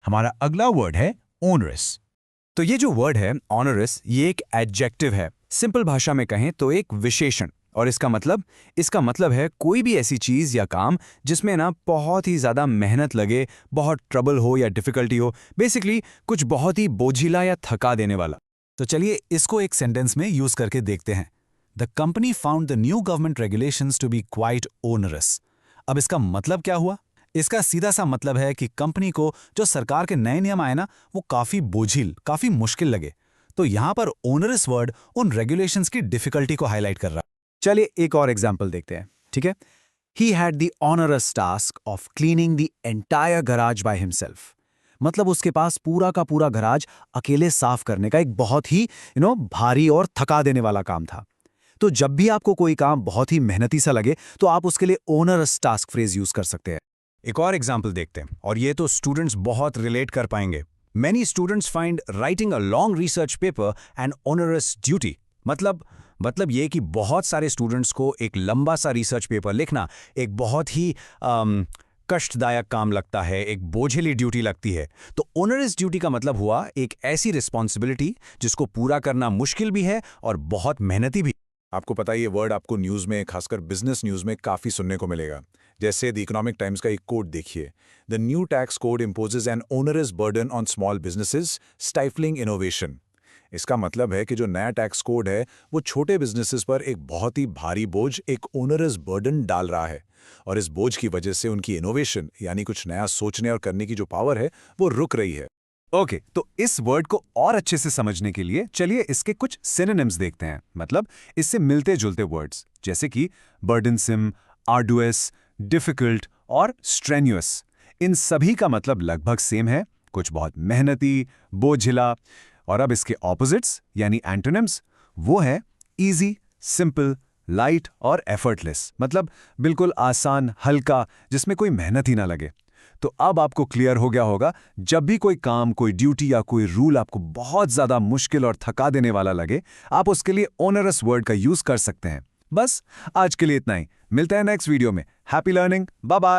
हमारा अगला वर्ड है ओनरस। तो ये जो वर्ड है ऑनरस, ये एक एडजेक्टिव है। सिंपल भाषा में कहें तो एक विशेषण। और इसका मतलब है कोई भी ऐसी चीज़ या काम जिसमें ना बहुत ही ज़्यादा मेहनत लगे, बहुत ट्रबल हो या डिफ़िकल्टी हो, बेसिकली कुछ बहुत ही बोझिला या थका देने वाला। तो चलिए इसको एक सेंटेंस में यूज करके देखते हैं। The company found the new government regulations to be quite onerous. अब इसका मतलब क्या हुआ? इसका सीधा सा मतलब है कि कंपनी को जो सरकार के नए नियम आए ना, वो काफी बोझिल, काफी मुश्किल लगे। तो यहां पर ओनरस वर्ड उन रेगुलेशंस की डिफिकल्टी को हाईलाइट कर रहा है। चलिए एक और एग्जाम्पल देखते हैं, ठीक है। He had the onerous task of cleaning the entire garage by himself. मतलब उसके पास पूरा का पूरा गराज अकेले साफ करने का एक बहुत ही भारी और थका देने वाला काम था। तो जब भी आपको कोई काम बहुत ही मेहनती सा लगे तो आप उसके लिए ओनरस टास्क फ्रेज यूज कर सकते हैं। एक और एग्जाम्पल देखते हैं, और ये तो स्टूडेंट्स बहुत रिलेट कर पाएंगे। Many students find writing a long research paper an onerous duty। मतलब ये कि बहुत सारे स्टूडेंट्स को एक लंबा सा रिसर्च पेपर लिखना एक बहुत ही कष्टदायक काम लगता है, एक बोझिली ड्यूटी लगती है। तो ओनरस ड्यूटी का मतलब हुआ एक ऐसी रिस्पॉन्सिबिलिटी जिसको पूरा करना मुश्किल भी है और बहुत मेहनती भी। आपको पता है ये वर्ड आपको न्यूज़ में, खासकर बिजनेस न्यूज़ में काफ़ी सुनने को मिलेगा। जैसे द इकोनॉमिक टाइम्स का एक कोट देखिए, the new tax code imposes an onerous burden on small businesses stifling innovation. इसका मतलब है कि जो नया टैक्स कोड है वो छोटे बिजनेसेस पर एक बहुत ही भारी बोझ, एक ओनरस बर्डन डाल रहा है, और इस बोझ की वजह से उनकी इनोवेशन यानी कुछ नया सोचने और करने की जो पावर है वो रुक रही है। ओके, तो इस वर्ड को और अच्छे से समझने के लिए चलिए इसके कुछ सिनोनिम्स देखते हैं, मतलब इससे मिलते जुलते वर्ड्स, जैसे कि बर्डनसम, आर्डुअस, डिफिकल्ट और स्ट्रेन्युअस। इन सभी का मतलब लगभग सेम है, कुछ बहुत मेहनती, बोझिला। और अब इसके ऑपोजिट्स यानी एंटोनिम्स, वो है इजी, सिंपल, लाइट और एफर्टलेस। मतलब बिल्कुल आसान, हल्का, जिसमें कोई मेहनत ही ना लगे। तो अब आपको क्लियर हो गया होगा, जब भी कोई काम, कोई ड्यूटी या कोई रूल आपको बहुत ज्यादा मुश्किल और थका देने वाला लगे, आप उसके लिए ओनरस वर्ड का यूज कर सकते हैं। बस आज के लिए इतना ही, मिलते हैं नेक्स्ट वीडियो में। Happy learning, bye bye.